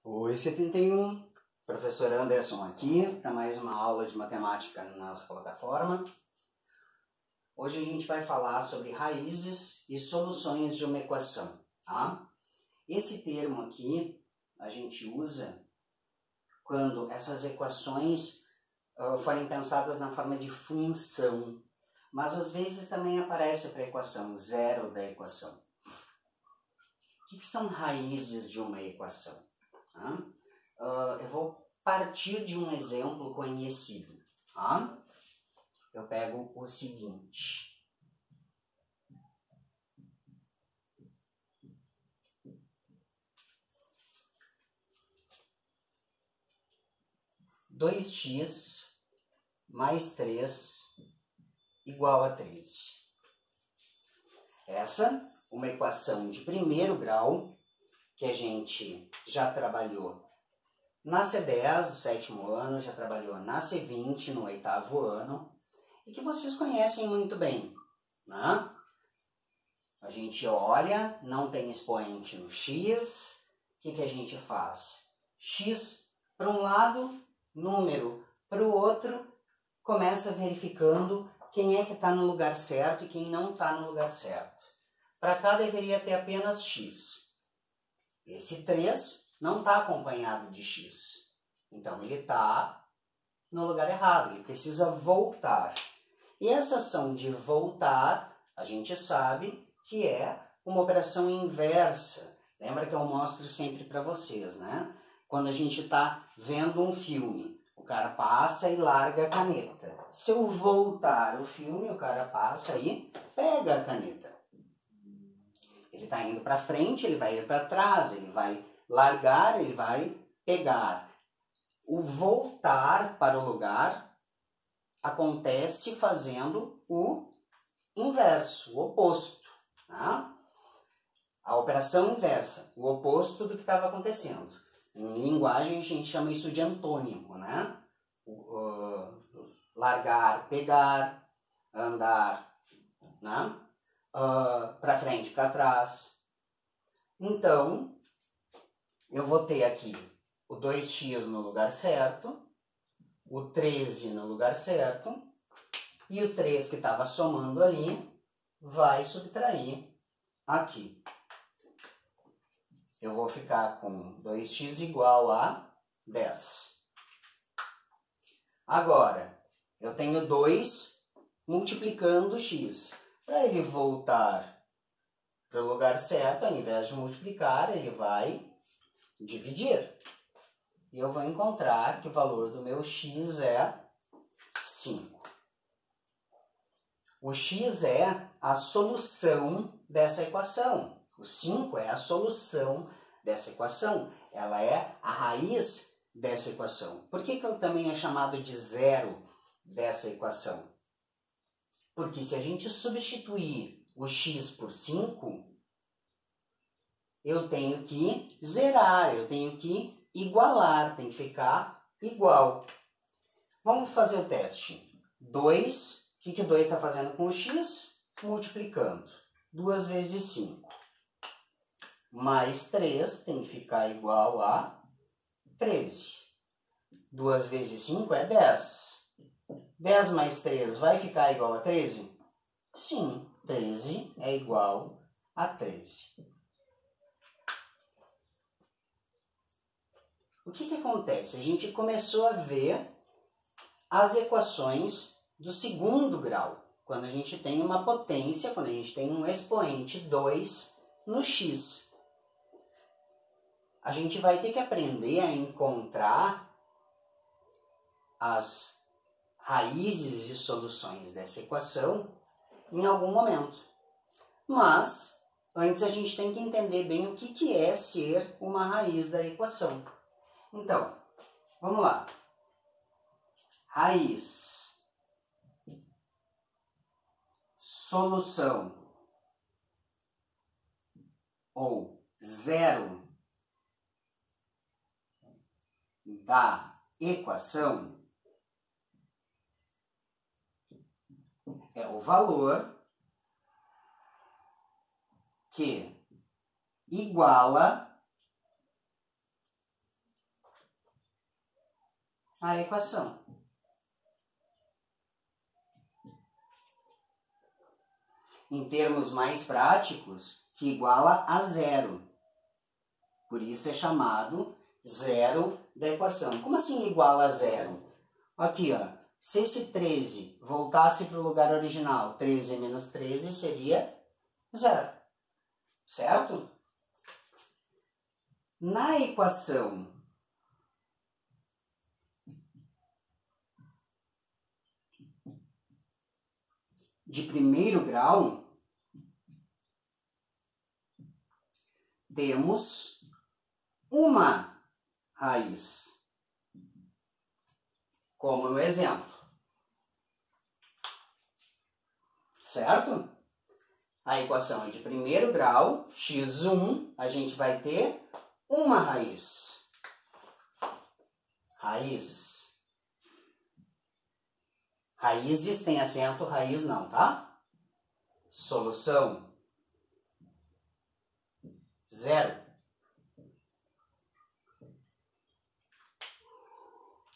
Oi, 71, professor Anderson aqui para mais uma aula de matemática na nossa plataforma. Hoje a gente vai falar sobre raízes e soluções de uma equação, tá? Esse termo aqui a gente usa quando essas equações forem pensadas na forma de função, mas às vezes também aparece para a equação zero da equação. O que são raízes de uma equação? Tá? Eu vou partir de um exemplo conhecido. Tá? Eu pego o seguinte. Dois x mais 3 igual a 13. Essa uma equação de primeiro grau que a gente já trabalhou na C10, no sétimo ano, já trabalhou na C20, no oitavo ano, e que vocês conhecem muito bem, né? A gente olha, não tem expoente no x, o que a gente faz? X para um lado, número para o outro, começa verificando quem é que está no lugar certo e quem não está no lugar certo. Para cá deveria ter apenas x. Esse 3 não está acompanhado de x. Então ele está no lugar errado, ele precisa voltar. E essa ação de voltar, a gente sabe que é uma operação inversa. Lembra que eu mostro sempre para vocês, né? Quando a gente está vendo um filme, o cara passa e larga a caneta. Se eu voltar o filme, o cara passa e pega a caneta. Ele está indo para frente, ele vai ir para trás, ele vai largar, ele vai pegar. O voltar para o lugar acontece fazendo o inverso, o oposto. Tá? A operação inversa, o oposto do que estava acontecendo. Em linguagem a gente chama isso de antônimo, né? Largar, pegar, andar, né? Para frente, para trás. Então, eu vou ter aqui o 2x no lugar certo, o 13 no lugar certo, e o 3 que estava somando ali vai subtrair aqui. Eu vou ficar com 2x igual a 10. Agora, eu tenho 2 multiplicando x. Para ele voltar para o lugar certo, ao invés de multiplicar, ele vai dividir. E eu vou encontrar que o valor do meu x é 5. O x é a solução dessa equação. O 5 é a solução dessa equação. Ela é a raiz dessa equação. Por que ele também é chamado de zero dessa equação? Porque se a gente substituir o x por 5, eu tenho que zerar, eu tenho que igualar, tem que ficar igual. Vamos fazer o teste. 2, o que o 2 está fazendo com o x? Multiplicando. 2 vezes 5. Mais 3 tem que ficar igual a 13. 2 vezes 5 é 10. 10 mais 3 vai ficar igual a 13? Sim, 13 é igual a 13. O que acontece? A gente começou a ver as equações do segundo grau. Quando a gente tem uma potência, quando a gente tem um expoente 2 no x. A gente vai ter que aprender a encontrar as raízes e soluções dessa equação em algum momento. Mas, antes a gente tem que entender bem o que é ser uma raiz da equação. Então, vamos lá. Raiz. Solução. Ou zero da equação é o valor que iguala a equação. Em termos mais práticos, que iguala a zero. Por isso é chamado zero da equação. Como assim iguala a zero? Aqui, ó. Se esse 13 voltasse para o lugar original, 13 menos 13 seria zero. Certo? Na equação de primeiro grau, temos uma raiz, como no exemplo. Certo? A equação é de primeiro grau, x1, a gente vai ter uma raiz. Raiz. Raízes tem acento, raiz não, tá? Solução. Zero.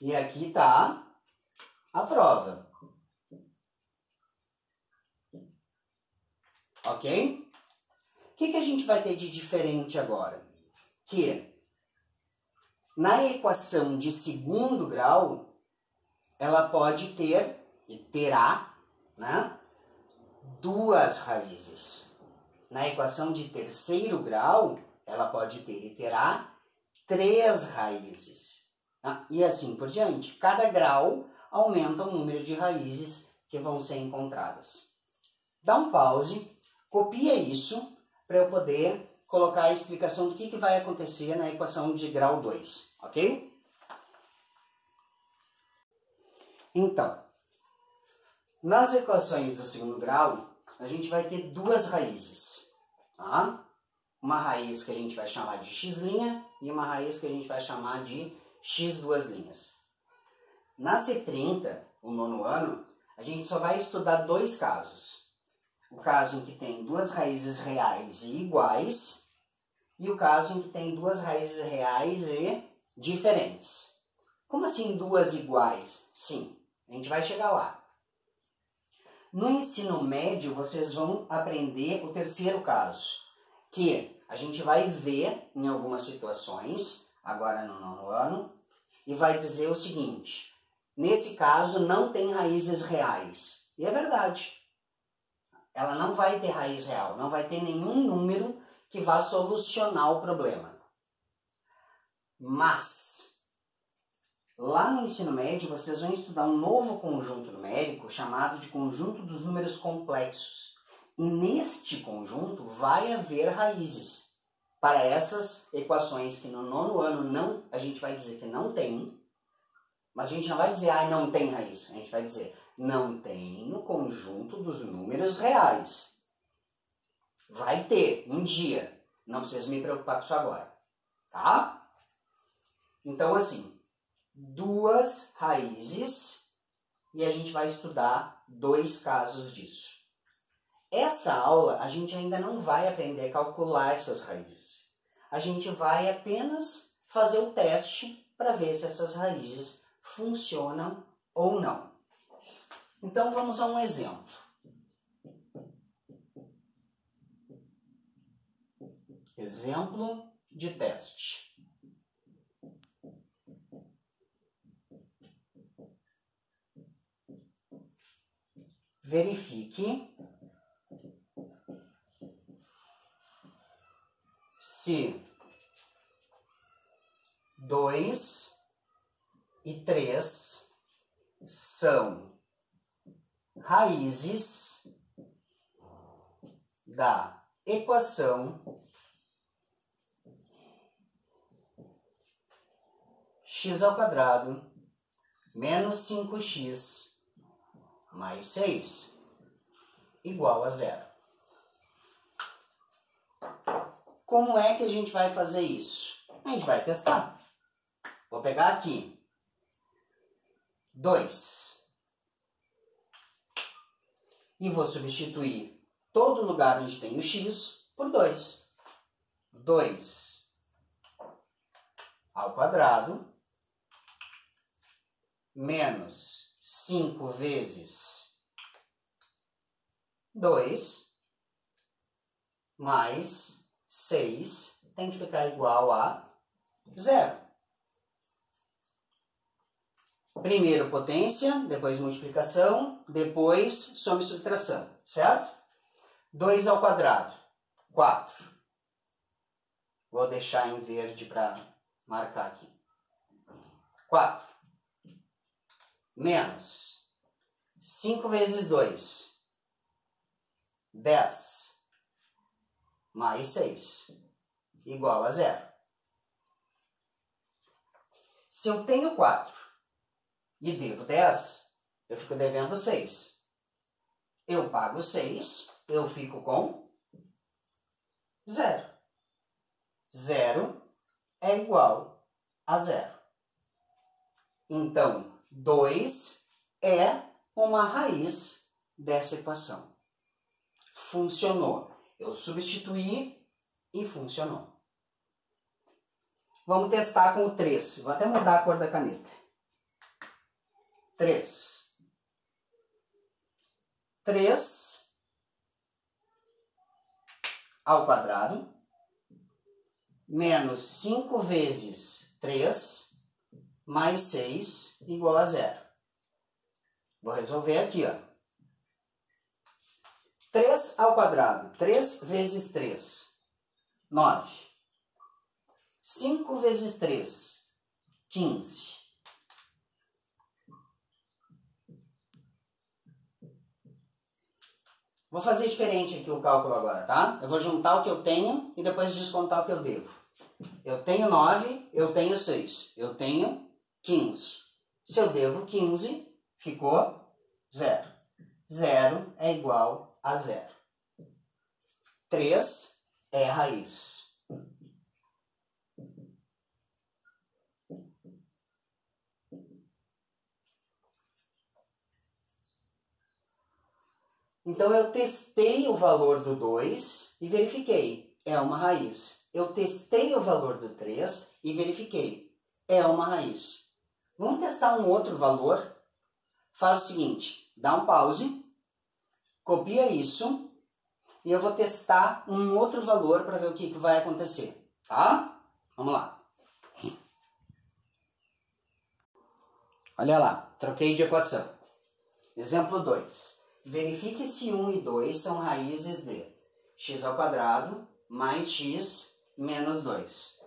E aqui tá a prova. Ok? O que a gente vai ter de diferente agora? Que na equação de segundo grau, ela pode ter, e terá, né, duas raízes. Na equação de terceiro grau, ela pode ter e terá três raízes. Tá? E assim por diante. Cada grau aumenta o número de raízes que vão ser encontradas. Dá um pause. Copia isso para eu poder colocar a explicação do que vai acontecer na equação de grau 2, ok? Então, nas equações do segundo grau, a gente vai ter duas raízes. Tá? Uma raiz que a gente vai chamar de x' e uma raiz que a gente vai chamar de x duas linhas. Na C30, o nono ano, a gente só vai estudar dois casos. O caso em que tem duas raízes reais e iguais e o caso em que tem duas raízes reais e diferentes. Como assim duas iguais? Sim, a gente vai chegar lá. No ensino médio, vocês vão aprender o terceiro caso, que a gente vai ver em algumas situações, agora no nono ano, e vai dizer o seguinte: nesse caso não tem raízes reais. E é verdade. Ela não vai ter raiz real, não vai ter nenhum número que vá solucionar o problema. Mas, lá no ensino médio, vocês vão estudar um novo conjunto numérico chamado de conjunto dos números complexos. E neste conjunto vai haver raízes para essas equações que no nono ano não, a gente vai dizer que não tem, mas a gente não vai dizer, não tem raiz. A gente vai dizer, não tem no conjunto dos números reais. Vai ter um dia. Não precisa me preocupar com isso agora. Tá? Então, assim, duas raízes e a gente vai estudar dois casos disso. Essa aula a gente ainda não vai aprender a calcular essas raízes. A gente vai apenas fazer o teste para ver se essas raízes funcionam ou não. Então, vamos a um exemplo. Exemplo de teste. Verifique se 2 e 3 são raízes da equação x² menos 5x mais 6 igual a 0. Como é que a gente vai fazer isso? A gente vai testar. Vou pegar aqui 2 e vou substituir todo lugar onde tem o x por 2. 2 ao quadrado menos 5 vezes 2 mais 6 tem que ficar igual a 0. Primeiro potência, depois multiplicação, depois soma e subtração, certo? 2 ao quadrado, 4. Vou deixar em verde para marcar aqui. 4. Menos 5 vezes 2, 10. Mais 6, igual a 0. Se eu tenho 4 e devo 10, eu fico devendo 6. Eu pago 6, eu fico com 0. 0 é igual a 0. Então, 2 é uma raiz dessa equação. Funcionou. Eu substituí e funcionou. Vamos testar com o 3. Vou até mudar a cor da caneta. 3. 3 ao quadrado menos 5 vezes 3 mais 6 igual a 0. Vou resolver aqui, ó. 3 ao quadrado, 3 vezes 3, 9. 5 vezes 3, 15. Vou fazer diferente aqui o cálculo agora, tá? Eu vou juntar o que eu tenho e depois descontar o que eu devo. Eu tenho 9, eu tenho 6, eu tenho 15. Se eu devo 15, ficou 0. 0 é igual a 0. 3 é a raiz. Então, eu testei o valor do 2 e verifiquei. É uma raiz. Eu testei o valor do 3 e verifiquei. É uma raiz. Vamos testar um outro valor? Faz o seguinte, dá um pause, copia isso e eu vou testar um outro valor para ver o que vai acontecer, tá? Vamos lá. Olha lá, troquei de equação. Exemplo 2. Verifique se 1 e 2 são raízes de x ao quadrado mais x menos 2.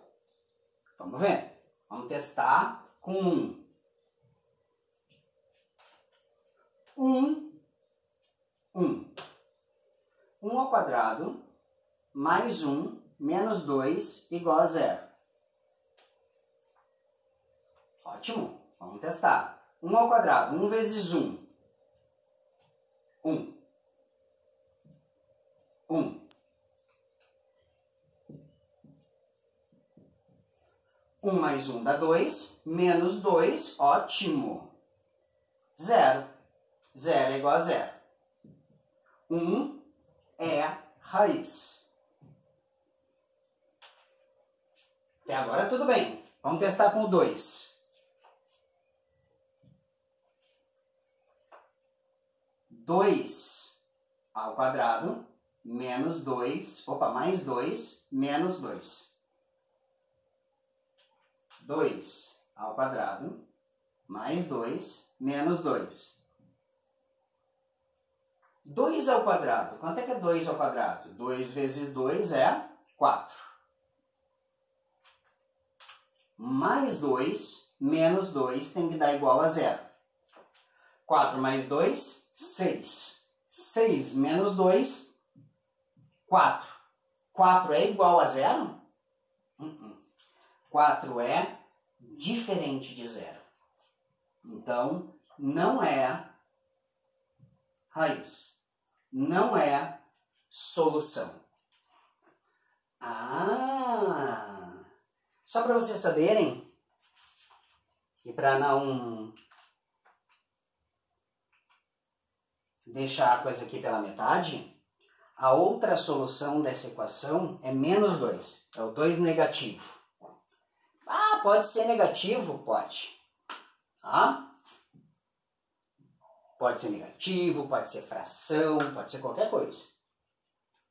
Vamos ver. Vamos testar com 1. 1 ao quadrado mais 1 menos 2 igual a 0. Ótimo. Vamos testar. 1 ao quadrado. 1 vezes 1. 1. 1 mais 1 dá 2, menos 2, ótimo. 0. 0 é igual a 0. 1 é raiz. Até agora tudo bem. Vamos testar com o 2. 2 ao quadrado menos 2, mais 2 menos 2. 2 ao quadrado mais 2 menos 2. 2 ao quadrado. Quanto é que é 2 ao quadrado? 2 vezes 2 é 4. Mais 2 menos 2 tem que dar igual a 0. 4 mais 2, 6. 6 menos 2, 4. 4 é igual a 0? 4 é diferente de 0. Então, não é raiz. Não é solução. Só para vocês saberem, e para não deixar a coisa aqui pela metade, a outra solução dessa equação é menos 2. É o 2 negativo. Pode ser negativo? Pode. Tá? Pode ser negativo, pode ser fração, pode ser qualquer coisa.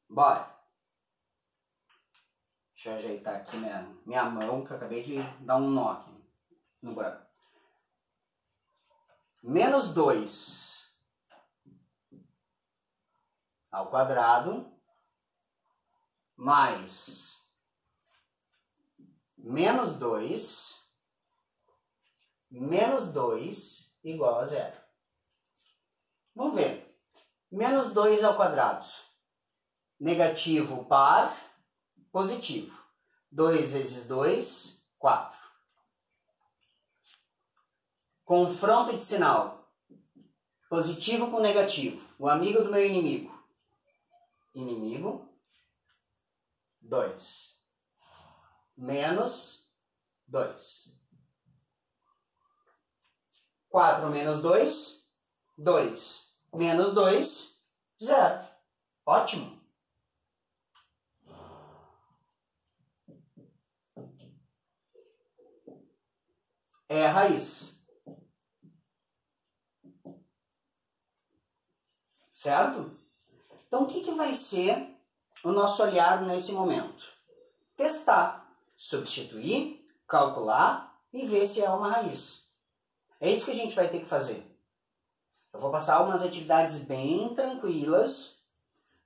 Bora! Deixa eu ajeitar aqui minha mão, que eu acabei de dar um nó aqui no buraco. Menos 2 ao quadrado mais menos 2 igual a 0. Vamos ver. Menos 2 ao quadrado. Negativo par positivo. 2 vezes 2, 4. Confronto de sinal. Positivo com negativo. O amigo do meu inimigo. Inimigo. 2. Menos 2. 4 menos 2, 2. Menos 2, 0. Ótimo. É a raiz. Certo? Então, o que vai ser o nosso olhar nesse momento? Testar, substituir, calcular e ver se é uma raiz. É isso que a gente vai ter que fazer. Eu vou passar umas atividades bem tranquilas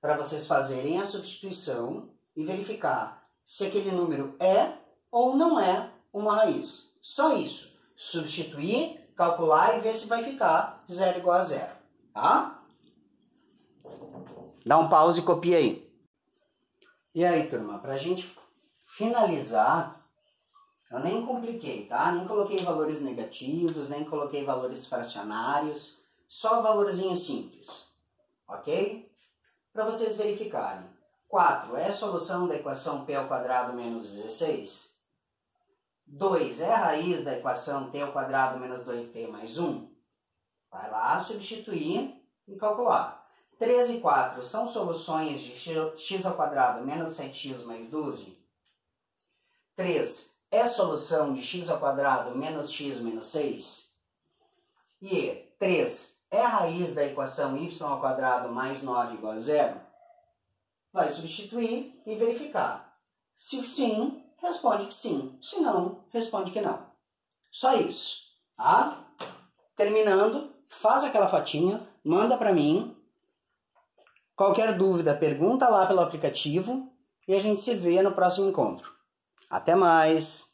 para vocês fazerem a substituição e verificar se aquele número é ou não é uma raiz. Só isso. Substituir, calcular e ver se vai ficar 0 igual a 0. Tá? Dá um pause e copia aí. E aí, turma, para a gente finalizar, eu nem compliquei, tá? Nem coloquei valores negativos, nem coloquei valores fracionários, só valorzinho simples, ok? Para vocês verificarem. 4 é a solução da equação p ao quadrado menos 16? 2 é a raiz da equação t ao quadrado menos 2t mais 1? Vai lá, substituir e calcular. 3 e 4 são soluções de x ao quadrado menos 7x mais 12? 3 é solução de x ao quadrado menos x menos 6? E 3 é a raiz da equação y ao quadrado mais 9 igual a 0? Vai substituir e verificar. Se sim, responde que sim. Se não, responde que não. Só isso. Tá? Terminando, faz aquela fotinha, manda para mim. Qualquer dúvida, pergunta lá pelo aplicativo e a gente se vê no próximo encontro. Até mais!